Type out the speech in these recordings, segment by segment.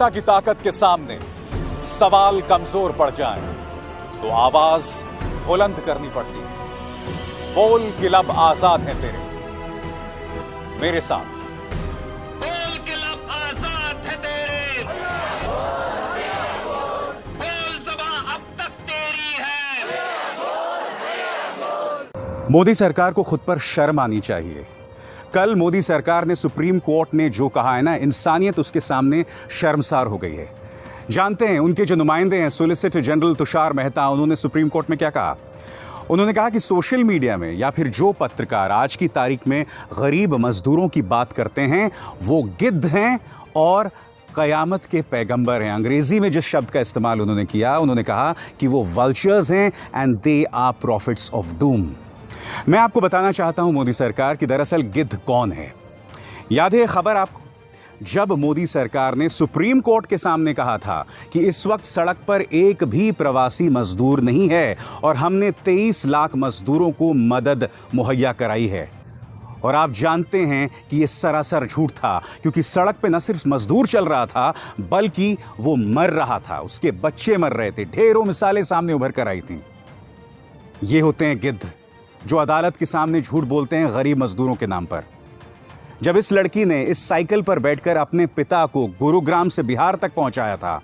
सत्ता की ताकत के सामने सवाल कमजोर पड़ जाएं, तो आवाज बुलंद करनी पड़ती है। बोल कि लब आजाद हैं तेरे, मेरे साथ। बोल के लब आजाद है तेरे, बोल ज़बां अब तक तेरी है। मोदी सरकार को खुद पर शर्म आनी चाहिए। कल मोदी सरकार ने सुप्रीम कोर्ट ने जो कहा है ना, इंसानियत उसके सामने शर्मसार हो गई है। जानते हैं उनके जो नुमाइंदे हैं सोलिसिटर जनरल तुषार मेहता, उन्होंने सुप्रीम कोर्ट में क्या कहा? उन्होंने कहा कि सोशल मीडिया में या फिर जो पत्रकार आज की तारीख में गरीब मजदूरों की बात करते हैं वो गिद्ध हैं और क़यामत के पैगंबर हैं। अंग्रेजी में जिस शब्द का इस्तेमाल उन्होंने किया, उन्होंने कहा कि वो वल्चर्स हैं and they are prophets of doom. मैं आपको बताना चाहता हूं मोदी सरकार कि दरअसल गिद्ध कौन है। याद है खबर आपको, जब मोदी सरकार ने सुप्रीम कोर्ट के सामने कहा था कि इस वक्त सड़क पर एक भी प्रवासी मजदूर नहीं है और हमने 23 लाख मजदूरों को मदद मुहैया कराई है। और आप जानते हैं कि यह सरासर झूठ था, क्योंकि सड़क पे न सिर्फ मजदूर चल रहा था बल्कि वो मर रहा था, उसके बच्चे मर रहे थे। ढेरों मिसालें सामने उभर कर आई थी। ये होते हैं गिद्ध जो अदालत के सामने झूठ बोलते हैं गरीब मजदूरों के नाम पर। जब इस लड़की ने इस साइकिल पर बैठकर अपने पिता को गुरुग्राम से बिहार तक पहुंचाया था,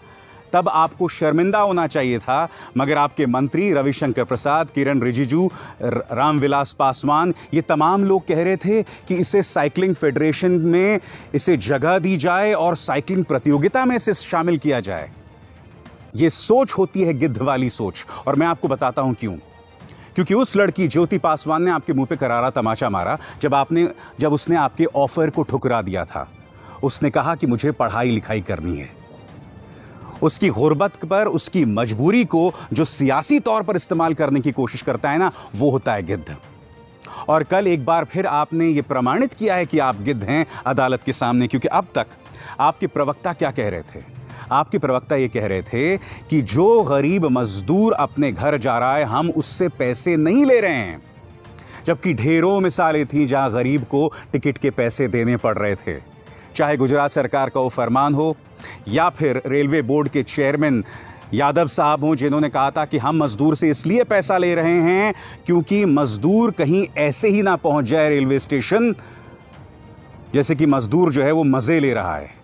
तब आपको शर्मिंदा होना चाहिए था, मगर आपके मंत्री रविशंकर प्रसाद, किरण रिजिजू, रामविलास पासवान, ये तमाम लोग कह रहे थे कि इसे साइकिलिंग फेडरेशन में इसे जगह दी जाए और साइकिलिंग प्रतियोगिता में इसे शामिल किया जाए। ये सोच होती है गिद्ध वाली सोच, और मैं आपको बताता हूं क्यों। क्योंकि उस लड़की ज्योति पासवान ने आपके मुंह पे करारा तमाचा मारा जब उसने आपके ऑफर को ठुकरा दिया था। उसने कहा कि मुझे पढ़ाई लिखाई करनी है। उसकी गुर्बत पर, उसकी मजबूरी को जो सियासी तौर पर इस्तेमाल करने की कोशिश करता है ना, वो होता है गिद्ध। और कल एक बार फिर आपने ये प्रमाणित किया है कि आप गिद्ध हैं अदालत के सामने, क्योंकि अब तक आपके प्रवक्ता क्या कह रहे थे? आपके प्रवक्ता ये कह रहे थे कि जो गरीब मजदूर अपने घर जा रहा है हम उससे पैसे नहीं ले रहे हैं, जबकि ढेरों मिसालें थीं जहां गरीब को टिकट के पैसे देने पड़ रहे थे। चाहे गुजरात सरकार का वो फरमान हो या फिर रेलवे बोर्ड के चेयरमैन यादव साहब हों, जिन्होंने कहा था कि हम मजदूर से इसलिए पैसा ले रहे हैं क्योंकि मजदूर कहीं ऐसे ही ना पहुंच जाए रेलवे स्टेशन जैसे कि मजदूर जो है वो मज़े ले रहा है,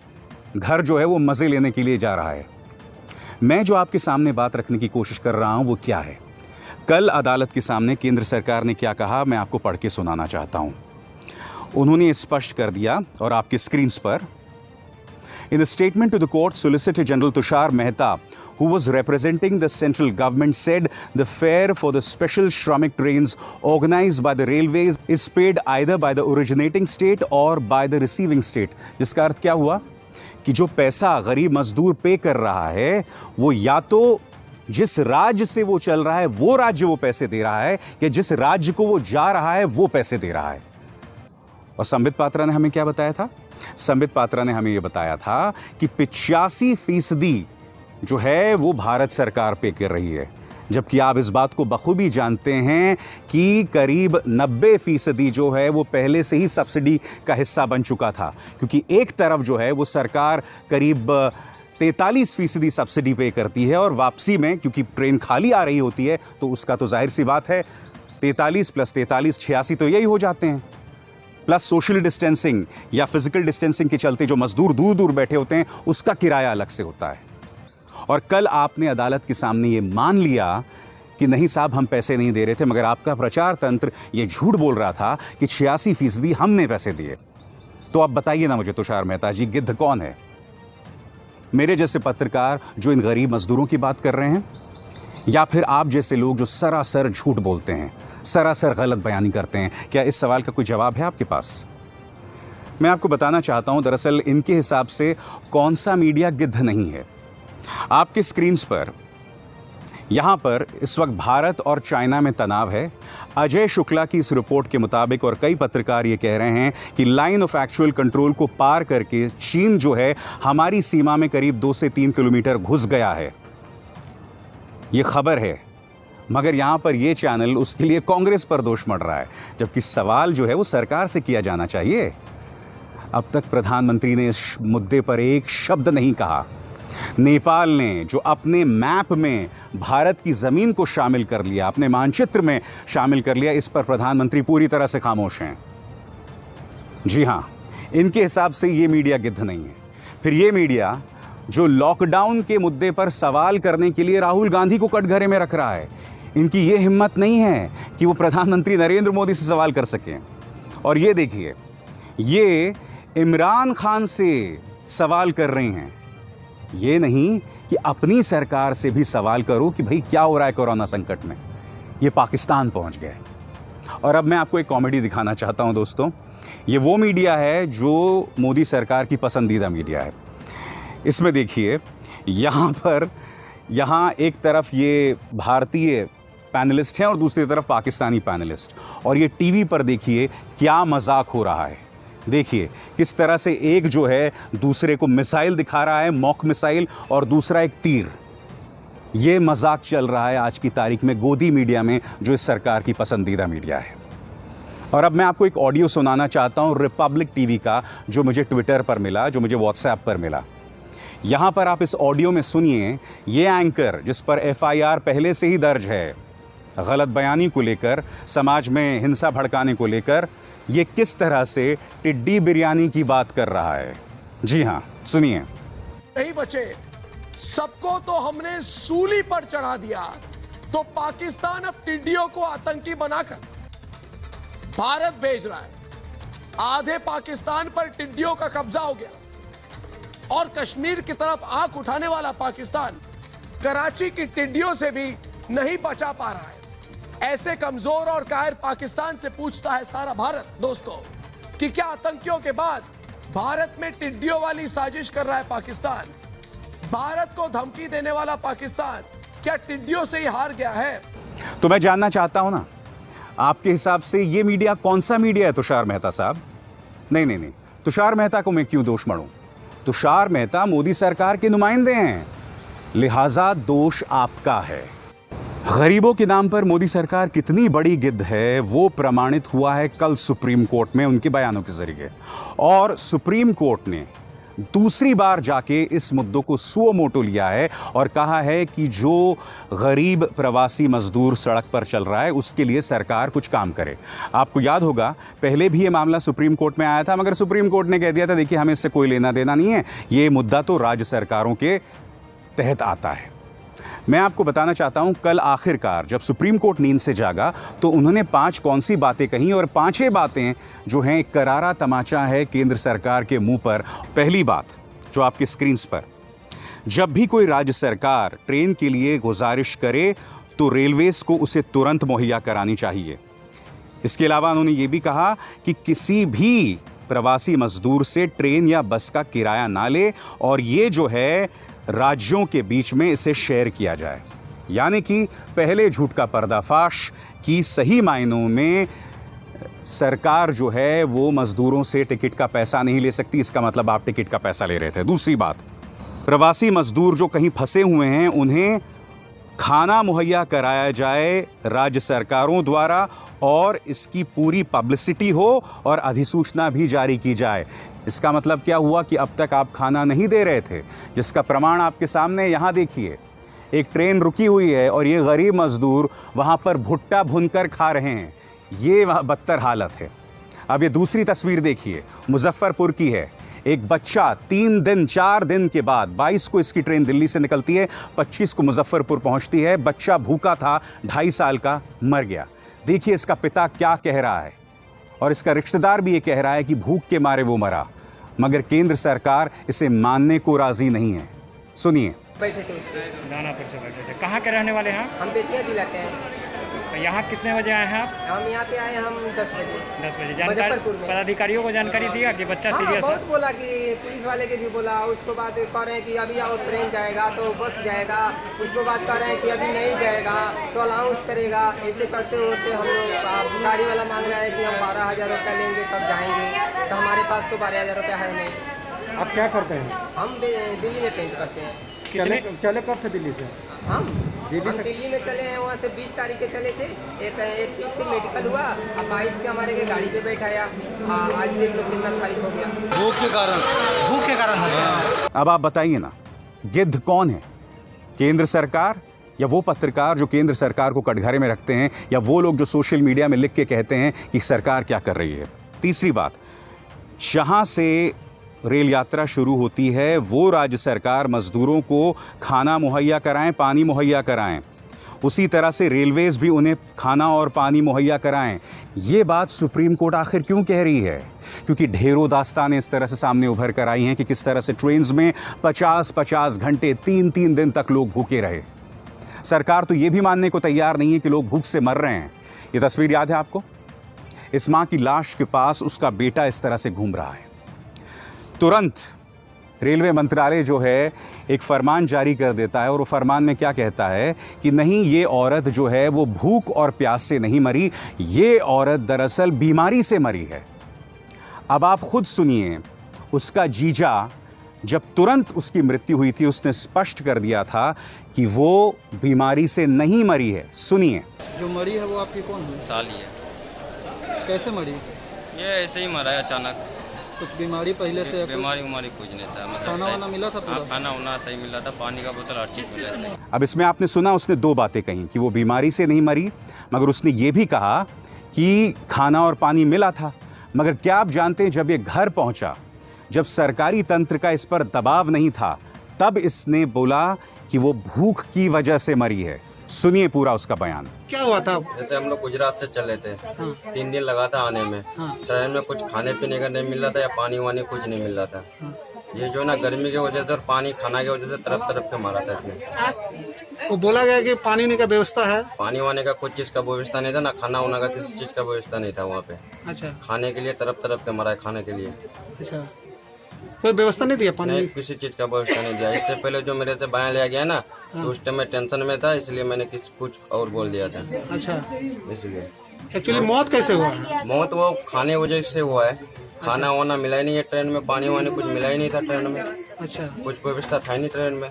घर जो है वो मज़े लेने के लिए जा रहा है। मैं जो आपके सामने बात रखने की कोशिश कर रहा हूं वो क्या है? कल अदालत के सामने केंद्र सरकार ने क्या कहा, मैं आपको पढ़ के सुनाना चाहता हूं। उन्होंने स्पष्ट कर दिया, और आपके स्क्रीन पर In the statement to the court, Solicitor General Tushar Mehta, who was representing the central government, said the fare for the special Shramik trains organized by the railways is paid either by the originating state or by the receiving state. जिसका अर्थ क्या हुआ कि जो पैसा गरीब मजदूर पे कर रहा है वो या तो जिस राज्य से वो चल रहा है वो राज्य वो पैसे दे रहा है, या जिस राज्य को वो जा रहा है वो पैसे दे रहा है। और संबित पात्रा ने हमें क्या बताया था? संबित पात्रा ने हमें यह बताया था कि 85% जो है वो भारत सरकार पे कर रही है, जबकि आप इस बात को बखूबी जानते हैं कि करीब 90% जो है वो पहले से ही सब्सिडी का हिस्सा बन चुका था। क्योंकि एक तरफ जो है वो सरकार करीब 43% सब्सिडी पे करती है, और वापसी में क्योंकि ट्रेन खाली आ रही होती है तो उसका तो जाहिर सी बात है 43 + 43 86 तो यही हो जाते हैं, प्लस सोशल डिस्टेंसिंग या फिजिकल डिस्टेंसिंग के चलते जो मजदूर दूर दूर बैठे होते हैं उसका किराया अलग से होता है। और कल आपने अदालत के सामने ये मान लिया कि नहीं साहब हम पैसे नहीं दे रहे थे, मगर आपका प्रचार तंत्र ये झूठ बोल रहा था कि 86% हमने पैसे दिए। तो अब बताइए ना मुझे तुषार मेहता जी, गिद्ध कौन है? मेरे जैसे पत्रकार जो इन गरीब मजदूरों की बात कर रहे हैं, या फिर आप जैसे लोग जो सरासर झूठ बोलते हैं, सरासर गलत बयानी करते हैं? क्या इस सवाल का कोई जवाब है आपके पास? मैं आपको बताना चाहता हूं दरअसल इनके हिसाब से कौन सा मीडिया गिद्ध नहीं है। आपके स्क्रीन्स पर यहां पर इस वक्त भारत और चाइना में तनाव है। अजय शुक्ला की इस रिपोर्ट के मुताबिक, और कई पत्रकार ये कह रहे हैं कि लाइन ऑफ एक्चुअल कंट्रोल को पार करके चीन जो है हमारी सीमा में करीब 2 से 3 किलोमीटर घुस गया है। ये खबर है, मगर यहां पर यह चैनल उसके लिए कांग्रेस पर दोष मढ़ रहा है, जबकि सवाल जो है वो सरकार से किया जाना चाहिए। अब तक प्रधानमंत्री ने इस मुद्दे पर एक शब्द नहीं कहा। नेपाल ने जो अपने मैप में भारत की ज़मीन को शामिल कर लिया, अपने मानचित्र में शामिल कर लिया, इस पर प्रधानमंत्री पूरी तरह से खामोश हैं। जी हां, इनके हिसाब से ये मीडिया गिद्ध नहीं है। फिर ये मीडिया जो लॉकडाउन के मुद्दे पर सवाल करने के लिए राहुल गांधी को कटघरे में रख रहा है, इनकी ये हिम्मत नहीं है कि वो प्रधानमंत्री नरेंद्र मोदी से सवाल कर सकें। और ये देखिए, ये इमरान खान से सवाल कर रहे हैं, ये नहीं कि अपनी सरकार से भी सवाल करो कि भाई क्या हो रहा है कोरोना संकट में। ये पाकिस्तान पहुंच गए। और अब मैं आपको एक कॉमेडी दिखाना चाहता हूं दोस्तों। ये वो मीडिया है जो मोदी सरकार की पसंदीदा मीडिया है। इसमें देखिए, यहाँ एक तरफ ये भारतीय पैनलिस्ट हैं और दूसरी तरफ पाकिस्तानी पैनलिस्ट, और ये टीवी पर देखिए क्या मजाक हो रहा है। देखिए किस तरह से एक जो है दूसरे को मिसाइल दिखा रहा है, मॉक मिसाइल, और दूसरा एक तीर। ये मजाक चल रहा है आज की तारीख में गोदी मीडिया में, जो इस सरकार की पसंदीदा मीडिया है। और अब मैं आपको एक ऑडियो सुनाना चाहता हूं रिपब्लिक टीवी का, जो मुझे ट्विटर पर मिला, जो मुझे व्हाट्सएप पर मिला। यहां पर आप इस ऑडियो में सुनिए, ये एंकर जिस पर FIR पहले से ही दर्ज है गलत बयानी को लेकर, समाज में हिंसा भड़काने को लेकर, ये किस तरह से टिड्डी बिरयानी की बात कर रहा है। जी हां, सुनिए। नहीं बचे, सबको तो हमने सूली पर चढ़ा दिया, तो पाकिस्तान अब टिड्डियों को आतंकी बनाकर भारत भेज रहा है। आधे पाकिस्तान पर टिड्डियों का कब्जा हो गया, और कश्मीर की तरफ आंख उठाने वाला पाकिस्तान कराची की टिड्डियों से भी नहीं बचा पा रहा है। ऐसे कमजोर और कायर पाकिस्तान से पूछता है सारा भारत दोस्तों कि क्या आतंकियों के बाद भारत में टिड्डियों वाली साजिश कर रहा है पाकिस्तान? भारत को धमकी देने वाला पाकिस्तान क्या टिड्डियों से ही हार गया है? तो मैं जानना चाहता हूं ना, आपके हिसाब से ये मीडिया कौन सा मीडिया है तुषार मेहता साहब? नहीं, तुषार मेहता को मैं क्यों दोष मढ़ूं? तुषार मेहता मोदी सरकार के नुमाइंदे हैं, लिहाजा दोष आपका है। गरीबों के नाम पर मोदी सरकार कितनी बड़ी गिद्ध है वो प्रमाणित हुआ है कल सुप्रीम कोर्ट में उनके बयानों के जरिए। और सुप्रीम कोर्ट ने दूसरी बार जाके इस मुद्दों को सुओ मोटो लिया है और कहा है कि जो गरीब प्रवासी मजदूर सड़क पर चल रहा है उसके लिए सरकार कुछ काम करे। आपको याद होगा पहले भी ये मामला सुप्रीम कोर्ट में आया था, मगर सुप्रीम कोर्ट ने कह दिया था देखिए हमें इससे कोई लेना देना नहीं है, ये मुद्दा तो राज्य सरकारों के तहत आता है। मैं आपको बताना चाहता हूं, कल आखिरकार जब सुप्रीम कोर्ट नींद से जागा तो उन्होंने 5 कौन सी बातें कहीं, और 5 बातें जो हैं करारा तमाचा है केंद्र सरकार के मुंह पर। पहली बात जो आपकी स्क्रीन पर, जब भी कोई राज्य सरकार ट्रेन के लिए गुजारिश करे तो रेलवेज को उसे तुरंत मुहैया करानी चाहिए। इसके अलावा उन्होंने ये भी कहा कि किसी भी प्रवासी मजदूर से ट्रेन या बस का किराया ना ले, और ये जो है राज्यों के बीच में इसे शेयर किया जाए। यानी कि पहले झूठ का पर्दाफाश कि सही मायनों में सरकार जो है वो मजदूरों से टिकट का पैसा नहीं ले सकती, इसका मतलब आप टिकट का पैसा ले रहे थे। दूसरी बात, प्रवासी मजदूर जो कहीं फंसे हुए हैं उन्हें खाना मुहैया कराया जाए राज्य सरकारों द्वारा, और इसकी पूरी पब्लिसिटी हो और अधिसूचना भी जारी की जाए। इसका मतलब क्या हुआ कि अब तक आप खाना नहीं दे रहे थे, जिसका प्रमाण आपके सामने यहाँ देखिए। एक ट्रेन रुकी हुई है और ये गरीब मजदूर वहाँ पर भुट्टा भुनकर खा रहे हैं, ये बदतर हालत है। अब ये दूसरी तस्वीर देखिए, मुजफ्फरपुर की है। एक बच्चा 3 दिन 4 दिन के बाद 22 को इसकी ट्रेन दिल्ली से निकलती है, 25 को मुजफ्फरपुर पहुंचती है। बच्चा भूखा था, 2.5 साल का, मर गया। देखिए इसका पिता क्या कह रहा है, और इसका रिश्तेदार भी ये कह रहा है कि भूख के मारे वो मरा, मगर केंद्र सरकार इसे मानने को राजी नहीं है। सुनिए। बैठे थे उसके दानापुर से बैठे थे। कहाँ के रहने वाले हैं आप? हम बेतिया जिला के हैं। तो यहाँ कितने बजे आए हैं आप? हम यहाँ पे आए हम 10 बजे। 10 बजे। जानकारी मुजफ्फरपुर में पदाधिकारियों को जानकारी दिया कि बच्चा सीरियस है? बहुत बोला कि पुलिस वाले के भी बोला, उसके बाद कह रहे हैं कि अभी और ट्रेन जाएगा तो बस जाएगा, उसके बाद कह रहे हैं कि अभी नहीं जाएगा तो अलाउंस करेगा। ऐसे करते होते हम लोग, गाड़ी वाला मांग रहा है कि हम 12,000 रुपया लेंगे तब जाएंगे, तो हमारे पास तो 12,000 रुपया है नहीं। आप क्या करते हैं? हम दिल्ली में पेंट करते हैं। चले कब थे दिल्ली से? हम दिल्ली से दिल्ली में चले हैं, वहाँ से 20 तारीख के चले थे। 21 के मेडिकल हुआ, अब 22 के हमारे के गाड़ी पे बैठाया। आज देख लो कितना तारीख हो गया। भूख के कारण अब आप बताइए ना, गिद्ध कौन है? केंद्र सरकार या वो पत्रकार जो केंद्र सरकार को कटघरे में रखते हैं, या वो लोग जो सोशल मीडिया में लिख के कहते हैं कि सरकार क्या कर रही है? तीसरी बात, जहां से रेल यात्रा शुरू होती है वो राज्य सरकार मजदूरों को खाना मुहैया कराएं, पानी मुहैया कराएं, उसी तरह से रेलवेज भी उन्हें खाना और पानी मुहैया कराएं। ये बात सुप्रीम कोर्ट आखिर क्यों कह रही है? क्योंकि ढेरों दास्तानें इस तरह से सामने उभर कर आई हैं कि किस तरह से ट्रेन्स में 50-50 घंटे 3-3 दिन तक लोग भूखे रहे। सरकार तो ये भी मानने को तैयार नहीं है कि लोग भूख से मर रहे हैं। ये तस्वीर याद है आपको? इस मां की लाश के पास उसका बेटा इस तरह से घूम रहा है। तुरंत रेलवे मंत्रालय जो है एक फरमान जारी कर देता है, और वो फरमान में क्या कहता है कि नहीं, ये औरत जो है वो भूख और प्यास से नहीं मरी, ये औरत दरअसल बीमारी से मरी है। अब आप खुद सुनिए, उसका जीजा जब तुरंत उसकी मृत्यु हुई थी उसने स्पष्ट कर दिया था कि वो बीमारी से नहीं मरी है। सुनिए। जो मरी है वो आपकी कौन है? साली है। कैसे मरी? ये ऐसे ही मरा है अचानक। कुछ बीमारी पहले से? बीमारी उमारी कुछ नहीं था, मतलब खाना वाना मिला था पूरा? खाना वाना सही मिला था, पानी का बोतल हर चीज़ मिला था। अब इसमें आपने सुना, उसने दो बातें कही कि वो बीमारी से नहीं मरी, मगर उसने ये भी कहा कि खाना और पानी मिला था। मगर क्या आप जानते हैं, जब ये घर पहुंचा, जब सरकारी तंत्र का इस पर दबाव नहीं था, तब इसने बोला कि वो भूख की वजह से मरी है। सुनिए पूरा उसका बयान। क्या हुआ था? जैसे हम लोग गुजरात से चले थे, 3 दिन लगा था आने में। ट्रेन में कुछ खाने पीने का नहीं मिल रहा था, या पानी वानी कुछ नहीं मिल रहा था। ये जो ना गर्मी की वजह से और पानी खाना की वजह से तरफ तरफ के मारा था इसने। वो बोला गया कि पानी वानी का व्यवस्था है? पानी वाने का कुछ चीज का व्यवस्था नहीं था, ना खाना वाना का किसी चीज का व्यवस्था नहीं था वहाँ पे। अच्छा। खाने के लिए तरफ तरफ के मारा है, खाने के लिए। अच्छा, कोई व्यवस्था नहीं दिया पानी? नहीं, किसी चीज का व्यवस्था नहीं दिया। इससे पहले जो मेरे से बयान लिया गया ना, तो उस टाइम मैं टेंशन में था, इसलिए मैंने कुछ और बोल दिया था। अच्छा, इसलिए एक्चुअली मौत कैसे हुआ है? मौत वो खाने वजह से हुआ है। खाना वाना मिला ही नहीं है ट्रेन में, पानी वानी कुछ मिला ही नहीं था ट्रेन में। अच्छा, कुछ व्यवस्था था ही नहीं ट्रेन में।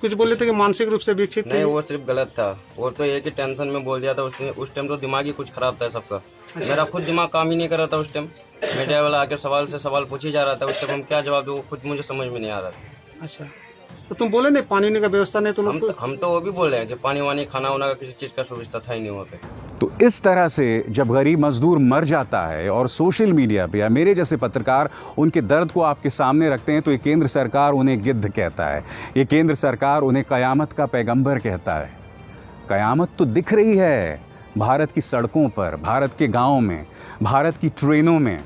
कुछ बोले थे कि मानसिक रूप से विकसित नहीं, वो सिर्फ गलत था। वो तो एक ही टेंशन में बोल दिया था उसने। उस टाइम तो दिमाग ही कुछ खराब था सबका। मेरा खुद दिमाग काम ही नहीं कर रहा था उस टाइम। मीडिया वाला आके सवाल से सवाल पूछ ही जा रहा था, उस टाइम हम क्या जवाब दूं, खुद मुझे समझ में नहीं आ रहा था। अच्छा, तो तुम बोले नहीं पानी वानी का व्यवस्था नहीं? तुम हम तो वो भी बोल रहे हैं कि पानी वानी खाना वाना का किसी चीज का सुविधा था ही नहीं वहाँ पे। तो इस तरह से जब गरीब मजदूर मर जाता है और सोशल मीडिया पे या मेरे जैसे पत्रकार उनके दर्द को आपके सामने रखते हैं, तो ये केंद्र सरकार उन्हें गिद्ध कहता है, ये केंद्र सरकार उन्हें कयामत का पैगंबर कहता है। कयामत तो दिख रही है भारत की सड़कों पर, भारत के गाँव में, भारत की ट्रेनों में।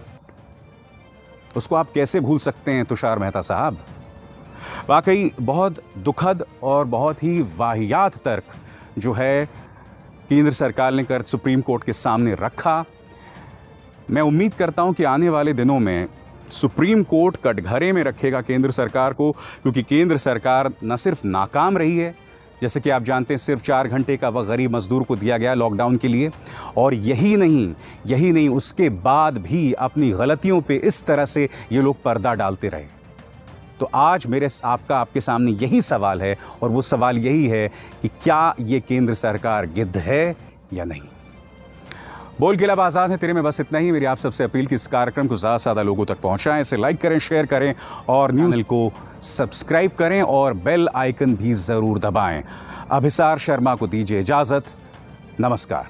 उसको आप कैसे भूल सकते हैं तुषार मेहता साहब? वाकई बहुत दुखद और बहुत ही वाहियात तर्क जो है केंद्र सरकार ने कर सुप्रीम कोर्ट के सामने रखा। मैं उम्मीद करता हूं कि आने वाले दिनों में सुप्रीम कोर्ट कटघरे में रखेगा केंद्र सरकार को, क्योंकि केंद्र सरकार न सिर्फ नाकाम रही है, जैसे कि आप जानते हैं सिर्फ 4 घंटे का वक्त गरीब मजदूर को दिया गया लॉकडाउन के लिए, और यही नहीं उसके बाद भी अपनी गलतियों पे इस तरह से ये लोग पर्दा डालते रहे। तो आज आपके सामने यही सवाल है, और वो सवाल यही है कि क्या ये केंद्र सरकार गिद्ध है या नहीं। बोल के लब आज़ाद है तेरे में बस इतना ही। मेरी आप सबसे अपील कि इस कार्यक्रम को ज़्यादा से ज़्यादा लोगों तक पहुंचाएं, इसे लाइक करें, शेयर करें और न्यूज़ को सब्सक्राइब करें और बेल आइकन भी ज़रूर दबाएं। अभिसार शर्मा को दीजिए इजाज़त। नमस्कार।